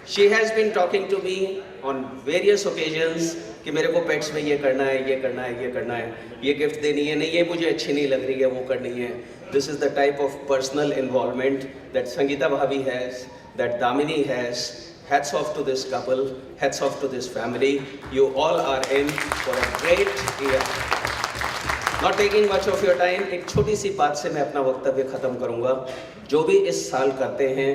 she has been talking to me on various occasions कि मेरे को pets में ये करना है, ये करना है, ये करना है, ये गिफ्ट देनी है, नहीं ये मुझे अच्छी नहीं लग रही है, वो करनी है. This is the type of personal involvement that Sangeeta Bhabi has, that Damini has. Hats off to this couple, hats off to this family. You all are in for a great year. Not taking much of your time, एक छोटी सी बात से मैं अपना वक्तव्य खत्म करूंगा. जो भी इस साल करते हैं,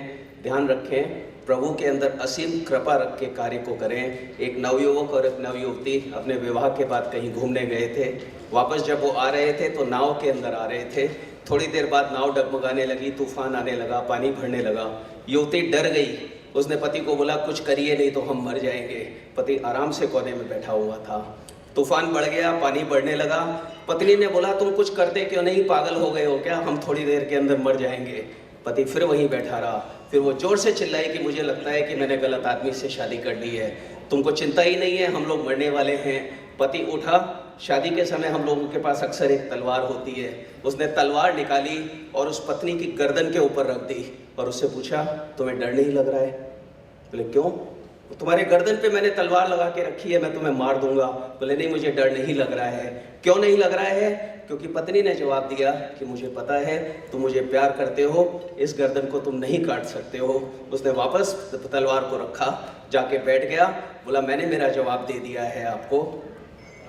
ध्यान रखें, प्रभु के अंदर असीम कृपा रख के कार्य को करें. एक नवयुवक और एक नवयुवती अपने विवाह के बाद कहीं घूमने गए थे. वापस जब वो आ रहे थे तो नाव के अंदर आ रहे थे. थोड़ी देर बाद नाव डगमगाने लगी, तूफान आने लगा, पानी भरने लगा. युवती डर गई. उसने पति को बोला कुछ करिए नहीं तो हम मर जाएंगे. पति आराम से कोने में बैठा हुआ था. तूफान बढ़ गया, पानी बढ़ने लगा. पत्नी ने बोला तुम कुछ करते क्यों नहीं, पागल हो गए हो क्या, हम थोड़ी देर के अंदर मर जाएंगे. पति फिर वहीं बैठा रहा. फिर वो जोर से चिल्लाई कि मुझे लगता है कि मैंने गलत आदमी से शादी कर ली है, तुमको चिंता ही नहीं है, हम लोग मरने वाले हैं. पति उठा. शादी के समय हम लोगों के पास अक्सर एक तलवार होती है. उसने तलवार निकाली और उस पत्नी की गर्दन के ऊपर रख दी और उससे पूछा तुम्हें डर नहीं लग रहा है. बोले क्यों. तुम्हारे गर्दन पे मैंने तलवार लगा के रखी है, मैं तुम्हें मार दूंगा. बोले नहीं मुझे डर नहीं लग रहा है. क्यों नहीं लग रहा है. क्योंकि पत्नी ने जवाब दिया कि मुझे पता है तुम मुझे प्यार करते हो, इस गर्दन को तुम नहीं काट सकते हो. उसने वापस तलवार को रखा, जाके बैठ गया. बोला मैंने मेरा जवाब दे दिया है आपको.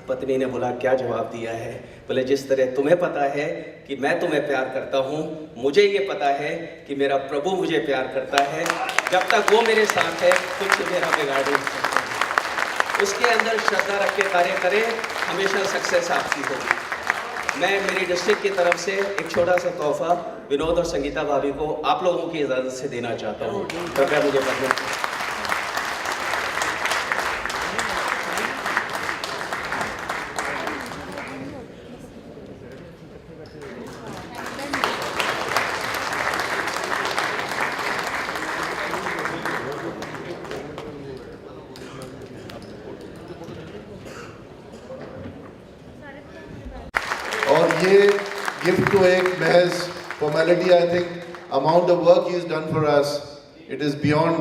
पत्नी ने बोला क्या जवाब दिया है. बोले जिस तरह तुम्हें पता है कि मैं तुम्हें प्यार करता हूँ, मुझे ये पता है कि मेरा प्रभु मुझे प्यार करता है। जब तक वो मेरे साथ है, कुछ मेरा बिगाड़ नहीं सकता। उसके अंदर श्रद्धा रख के कार्य करें, हमेशा सक्सेस आपकी होगी। मैं मेरी डिस्ट्रिक्ट की तरफ से एक छोटा सा तोहफा विनोद और संगीता भाभी को आप लोगों की इजाज़त से देना चाहता हूँ। कृपया मुझे बदलें। और ये गिफ्ट तो एक महज formality, I think amount of work he is done for us, it is beyond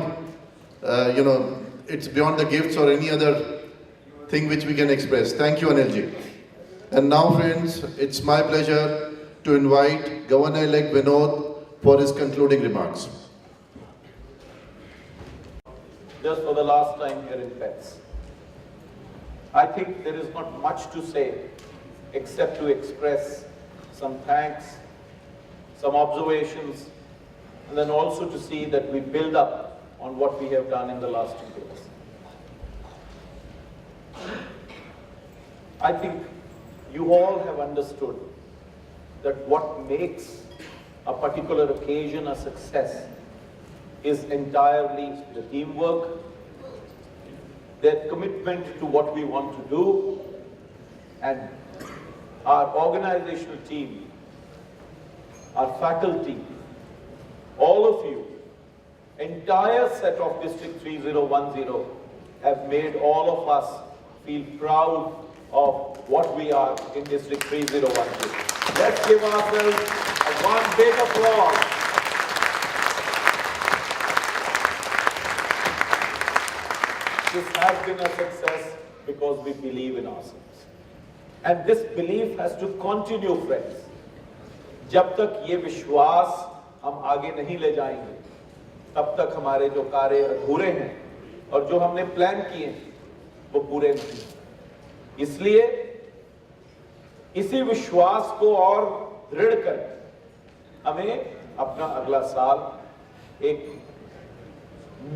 it's beyond the gifts or any other thing which we can express. Thank you, Anilji. And now, friends, it's my pleasure to invite Governor-elect Vinod for his concluding remarks. Just for the last time here in PETS. I think there is not much to say except to express some thanks, some observations, and then also to see that we build up on what we have done in the last 2 years. I think you all have understood that what makes a particular occasion a success is entirely the teamwork, their commitment to what we want to do, and our organizational team, our faculty, all of you, entire set of District 3010 have made all of us feel proud of what we are in District 3010. Let's give ourselves one big applause. This has been a success because we believe in ourselves. And this belief has to continue, friends. जब तक ये विश्वास हम आगे नहीं ले जाएंगे, तब तक हमारे जो कार्य अधूरे हैं और जो हमने प्लान किए हैं वो पूरे नहीं। इसलिए इसी विश्वास को और दृढ़ कर हमें अपना अगला साल एक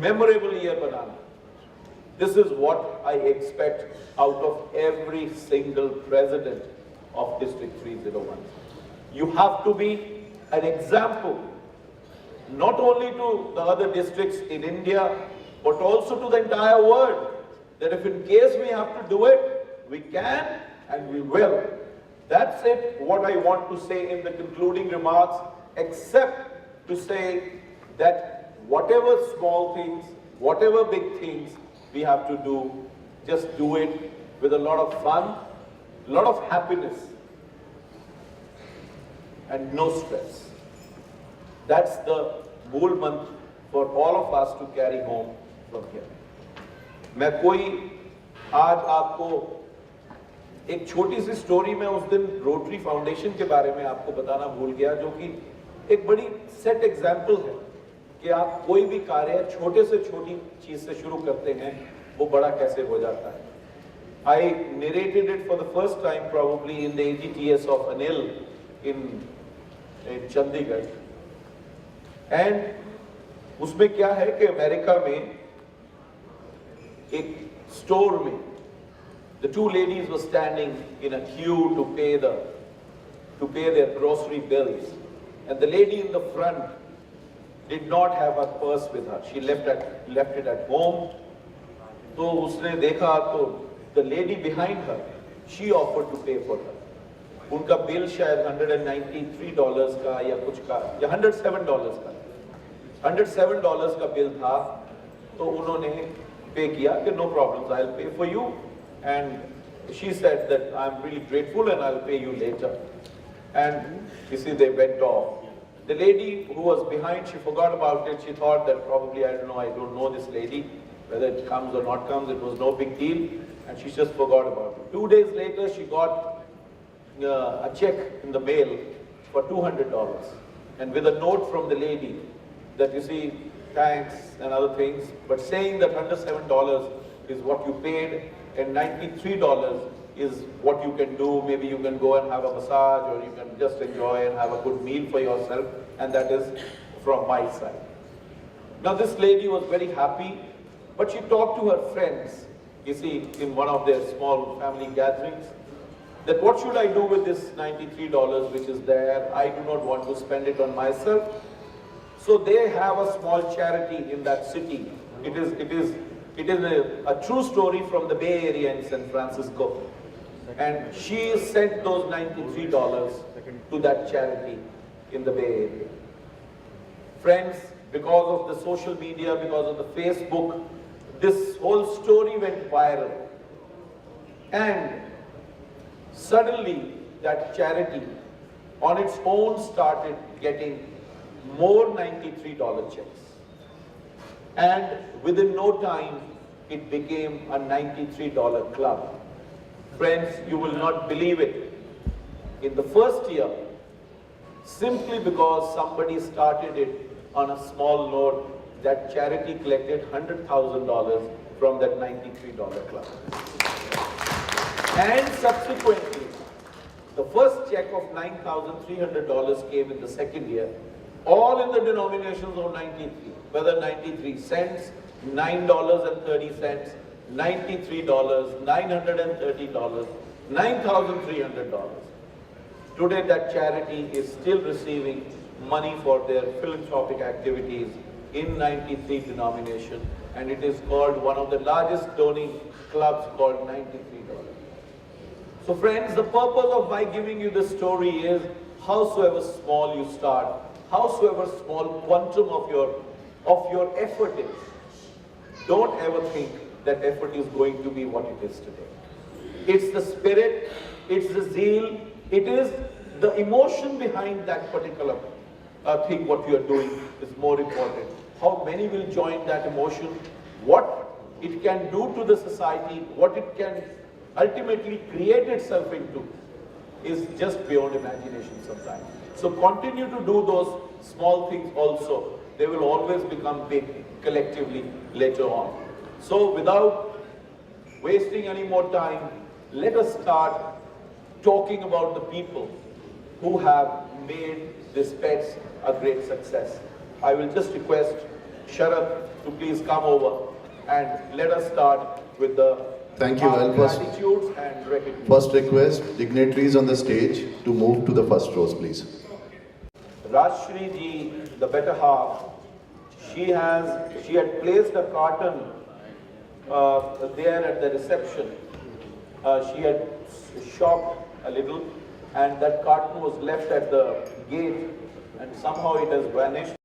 memorable year banana. This is what I expect out of every single president of District 301. You have to be an example, not only to the other districts in India, but also to the entire world, that if in case we have to do it, we can and we will. That's it, what I want to say in the concluding remarks, except to say that whatever small things, whatever big things we have to do, just do it with a lot of fun, a lot of happiness, and no stress. That's the mool mantra for all of us to carry home from here. मैं कोई आज आपको एक छोटी सी story में उस दिन rotary foundation के बारे में आपको बताना भूल गया, जो कि एक बड़ी सेट एग्जाम्पल है कि आप कोई भी कार्य छोटे से छोटी चीज से शुरू करते हैं, वो बड़ा कैसे हो जाता है। I narrated it for the first time probably in the AGTS of Anil in Chandigarh. And उसमें क्या है कि अमेरिका में एक स्टोर में the two ladies were standing in a queue to pay their grocery bills, and the lady in the front did not have her purse with her. She left it at home. तो उसने देखा तो the lady behind her, she offered to pay for her. उनका bill शायद $193 का या कुछ का या $107 का, $107 का बिल था। तो उन्होंने पे किया कि no problems, I'll pay for you, and she said that I'm really grateful and I'll pay you later. And you see, they went off. The lady who was behind, she forgot about it. She thought that probably, I don't know this lady, whether it comes or not comes, it was no big deal, and she just forgot about it. 2 days later, she got a check in the mail for $200, and with a note from the lady that, you see, thanks and other things, but saying that $107 is what you paid and $93 is what you can do. Maybe you can go and have a massage, or you can just enjoy and have a good meal for yourself, and that is from my side. Now this lady was very happy, but she talked to her friends, you see, in one of their small family gatherings, that what should I do with this $93 which is there? I do not want to spend it on myself. So they have a small charity in that city. It is a true story from the Bay Area in San Francisco. And she sent those $93 to that charity in the Bay Area. Friends, because of the social media, because of the Facebook, this whole story went viral. And suddenly that charity on its own started getting more $93 checks. And within no time, it became a $93 club. Friends, you will not believe it. In the first year, simply because somebody started it on a small note, that charity collected $100,000 from that $93 club. And subsequently, the first check of $9,300 came in the second year, all in the denominations of 93, whether 93 cents, $9.30, $93, $930, $9,300. Today that charity is still receiving money for their philanthropic activities in 93 denomination, and it is called one of the largest donating clubs called $93. So friends, the purpose of my giving you this story is, howsoever small you start, howsoever small quantum of your effort is, don't ever think that effort is going to be what it is today. It's the spirit, it's the zeal, it is the emotion behind that particular thing what you are doing is more important. How many will join that emotion, what it can do to the society, what it can ultimately create itself into, is just beyond imagination sometimes. So continue to do those small things also. They will always become big collectively later on. So without wasting any more time, let us start talking about the people who have made this pets a great success. I will just request Sharad to please come over and let us start with the Thank you. I'll first, gratitudes and recognition. first request dignitaries on the stage to move to the first rows, please. Rajshri ji, the better half, she had placed a carton there at the reception. She had shopped a little, and that carton was left at the gate, and somehow it has vanished.